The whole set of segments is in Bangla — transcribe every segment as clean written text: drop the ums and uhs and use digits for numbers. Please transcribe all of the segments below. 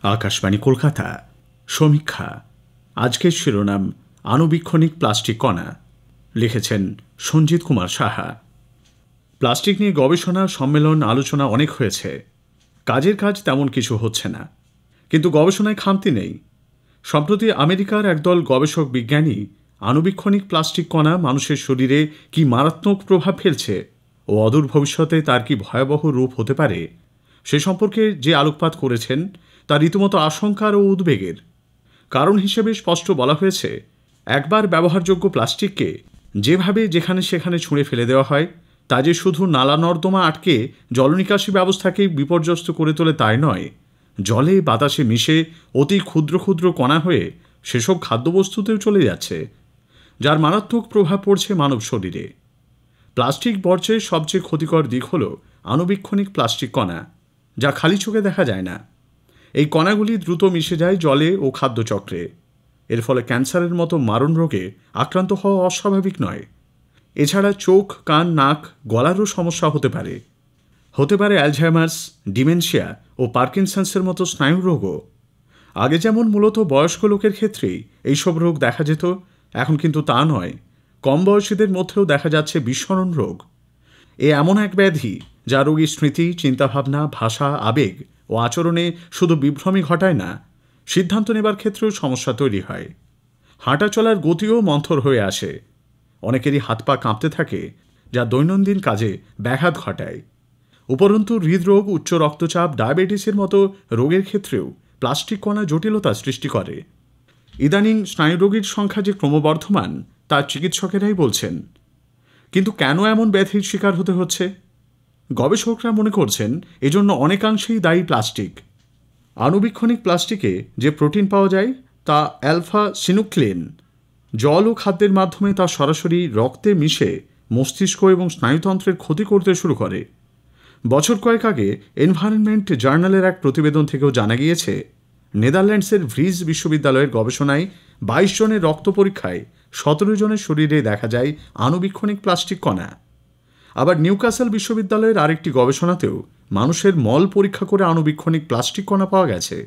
আকাশবাণী কলকাতা সমীক্ষা আজকের শিরোনাম আণুবীক্ষণিক প্লাস্টিক কণা লিখেছেন সঞ্জিত কুমার সাহা। প্লাস্টিক নিয়ে গবেষণা সম্মেলন আলোচনা অনেক হয়েছে, কাজের কাজ তেমন কিছু হচ্ছে না, কিন্তু গবেষণায় খামতি নেই। সম্প্রতি আমেরিকার একদল গবেষক বিজ্ঞানী আণুবীক্ষণিক প্লাস্টিক কণা মানুষের শরীরে কি মারাত্মক প্রভাব ফেলছে ও অদূর ভবিষ্যতে তার কি ভয়াবহ রূপ হতে পারে সে সম্পর্কে যে আলোকপাত করেছেন তা রীতিমতো আশঙ্কার ও উদ্বেগের। কারণ হিসেবে স্পষ্ট বলা হয়েছে, একবার ব্যবহারযোগ্য প্লাস্টিককে যেভাবে যেখানে সেখানে ছুঁড়ে ফেলে দেওয়া হয় তা যে শুধু নালা নর্দমা আটকে জলনিকাশি ব্যবস্থাকেই বিপর্যস্ত করে তোলে তাই নয়, জলে বাতাসে মিশে অতি ক্ষুদ্র ক্ষুদ্র কণা হয়ে সেসব খাদ্যবস্তুতেও চলে যাচ্ছে, যার মারাত্মক প্রভাব পড়ছে মানব শরীরে। প্লাস্টিক বর্জ্যের সবচেয়ে ক্ষতিকর দিক হল আণুবীক্ষণিক প্লাস্টিক কণা, যা খালি চোখে দেখা যায় না। এই কণাগুলি দ্রুত মিশে যায় জলে ও খাদ্যচক্রে। এর ফলে ক্যান্সারের মতো মারণ রোগে আক্রান্ত হওয়া অস্বাভাবিক নয়। এছাড়া চোখ, কান, নাক, গলারও সমস্যা হতে পারে। অ্যালঝাইমার্স, ডিমেনশিয়া ও পার্কিনসন্সের মতো স্নায়ু রোগও। আগে যেমন মূলত বয়স্ক লোকের ক্ষেত্রেই এইসব রোগ দেখা যেত, এখন কিন্তু তা নয়, কম বয়সীদের মধ্যেও দেখা যাচ্ছে বিস্মরণ রোগ। এমন এক ব্যাধি যা রোগীর স্মৃতি, চিন্তাভাবনা, ভাষা, আবেগ ও আচরণে শুধু বিভ্রমী ঘটায় না, সিদ্ধান্ত নেবার ক্ষেত্রেও সমস্যা তৈরি হয়। হাঁটা চলার গতিও মন্থর হয়ে আসে। অনেকেরই হাত পা কাঁপতে থাকে, যা দৈনন্দিন কাজে ব্যাঘাত ঘটায়। উপরন্তু হৃদরোগ, উচ্চ রক্তচাপ, ডায়াবেটিসের মতো রোগের ক্ষেত্রেও প্লাস্টিক কণা জটিলতা সৃষ্টি করে। ইদানিং স্নায়ুরোগীর সংখ্যা যে ক্রমবর্ধমান তা চিকিৎসকেরাই বলছেন। কিন্তু কেন এমন ব্যাধির শিকার হতে হচ্ছে? গবেষকরা মনে করছেন এজন্য অনেকাংশেই দায়ী প্লাস্টিক। আণুবীক্ষণিক প্লাস্টিকে যে প্রোটিন পাওয়া যায় তা অ্যালফা সিনুক্লেন। জল ও খাদ্যের মাধ্যমে তা সরাসরি রক্তে মিশে মস্তিষ্ক এবং স্নায়ুতন্ত্রের ক্ষতি করতে শুরু করে। বছর কয়েক আগে এনভায়রনমেন্ট জার্নালের এক প্রতিবেদন থেকেও জানা গিয়েছে, নেদারল্যান্ডসের ভ্রিজ বিশ্ববিদ্যালয়ের গবেষণায় 22 জনের রক্ত পরীক্ষায় 17 জনের শরীরে দেখা যায় আণুবীক্ষণিক প্লাস্টিক কণা। আবার নিউক্যাসল বিশ্ববিদ্যালয়ের আরেকটি গবেষণাতেও মানুষের মল পরীক্ষা করে আণুবীক্ষণিক প্লাস্টিক কণা পাওয়া গেছে।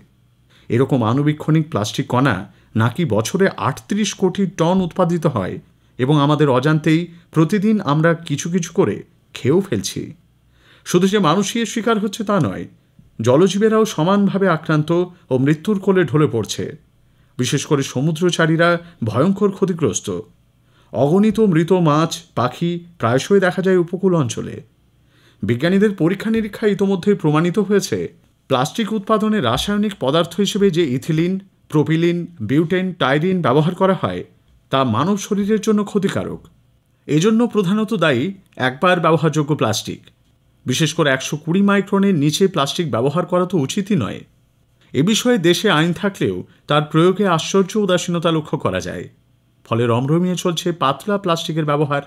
এরকম আণুবীক্ষণিক প্লাস্টিক কণা নাকি বছরে 38 কোটি টন উৎপাদিত হয় এবং আমাদের অজান্তেই প্রতিদিন আমরা কিছু কিছু করে খেয়েও ফেলছি। শুধু যে মানুষই এর শিকার হচ্ছে তা নয়, জলজীবেরাও সমানভাবে আক্রান্ত ও মৃত্যুর কোলে ঢলে পড়ছে। বিশেষ করে সমুদ্রচারীরা ভয়ঙ্কর ক্ষতিগ্রস্ত। অগণিত মৃত মাছ, পাখি প্রায়শই দেখা যায় উপকূল অঞ্চলে। বিজ্ঞানীদের পরীক্ষা নিরীক্ষায় ইতোমধ্যেই প্রমাণিত হয়েছে, প্লাস্টিক উৎপাদনে রাসায়নিক পদার্থ হিসেবে যে ইথিলিন, প্রোপিলিন, বিউটেন, টাইরিন ব্যবহার করা হয় তা মানব শরীরের জন্য ক্ষতিকারক। এজন্য প্রধানত দায়ী একবার ব্যবহারযোগ্য প্লাস্টিক। বিশেষ করে 120 মাইক্রনের নিচে প্লাস্টিক ব্যবহার করা তো উচিতই নয়। এ বিষয়ে দেশে আইন থাকলেও তার প্রয়োগে আশ্চর্য উদাসীনতা লক্ষ্য করা যায়। ফলে রমরমিয়ে চলছে পাতলা প্লাস্টিকের ব্যবহার।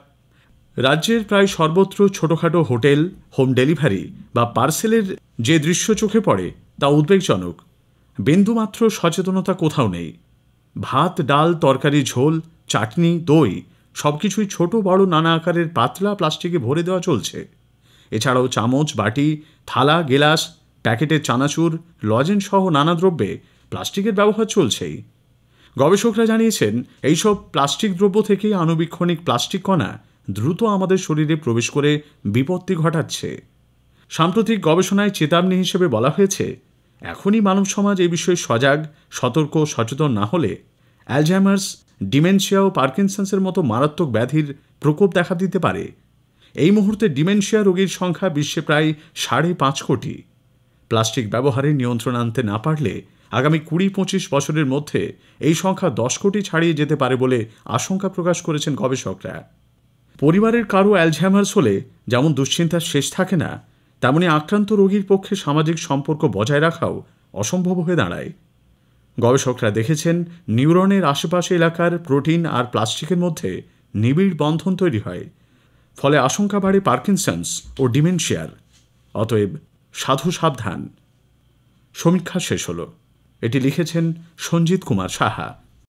রাজ্যের প্রায় সর্বত্র ছোটখাটো হোটেল, হোম ডেলিভারি বা পার্সেলের যে দৃশ্য চোখে পড়ে তা উদ্বেগজনক। বিন্দুমাত্র সচেতনতা কোথাও নেই। ভাত, ডাল, তরকারি, ঝোল, চাটনি, দই সবকিছুই ছোট বড় নানা আকারের পাতলা প্লাস্টিকে ভরে দেওয়া চলছে। এছাড়াও চামচ, বাটি, থালা, গেলাস, প্যাকেটের চানাচুর, লজেন্স সহ নানা দ্রব্যে প্লাস্টিকের ব্যবহার চলছেই। গবেষকরা জানিয়েছেন, এইসব প্লাস্টিক দ্রব্য থেকেই আণুবীক্ষণিক প্লাস্টিক কণা দ্রুত আমাদের শরীরে প্রবেশ করে বিপত্তি ঘটাচ্ছে। সাম্প্রতিক গবেষণায় চেতাবনী হিসেবে বলা হয়েছে, এখনই মানব সমাজ এই বিষয়ে সজাগ, সতর্ক, সচেতন না হলে অ্যালঝাইমার্স, ডিমেনশিয়া ও পার্কিনসন্সের মতো মারাত্মক ব্যাধির প্রকোপ দেখা দিতে পারে। এই মুহূর্তে ডিমেনশিয়া রোগীর সংখ্যা বিশ্বে প্রায় 5.5 কোটি। প্লাস্টিক ব্যবহারে নিয়ন্ত্রণ আনতে না পারলে আগামী 20-25 বছরের মধ্যে এই সংখ্যা 10 কোটি ছাড়িয়ে যেতে পারে বলে আশঙ্কা প্রকাশ করেছেন গবেষকরা। পরিবারের কারো অ্যালঝাইমার্স হলে যেমন দুশ্চিন্তার শেষ থাকে না, তেমনি আক্রান্ত রোগীর পক্ষে সামাজিক সম্পর্ক বজায় রাখাও অসম্ভব হয়ে দাঁড়ায়। গবেষকরা দেখেছেন, নিউরনের আশেপাশে এলাকার প্রোটিন আর প্লাস্টিকের মধ্যে নিবিড় বন্ধন তৈরি হয়। ফলে আশঙ্কা বাড়ে পার্কিনসন্স ও ডিমেনশিয়ার। অতএব সাধু সাবধান। সমীক্ষা শেষ হল। এটি লিখেছেন সঞ্জিত কুমার সাহা।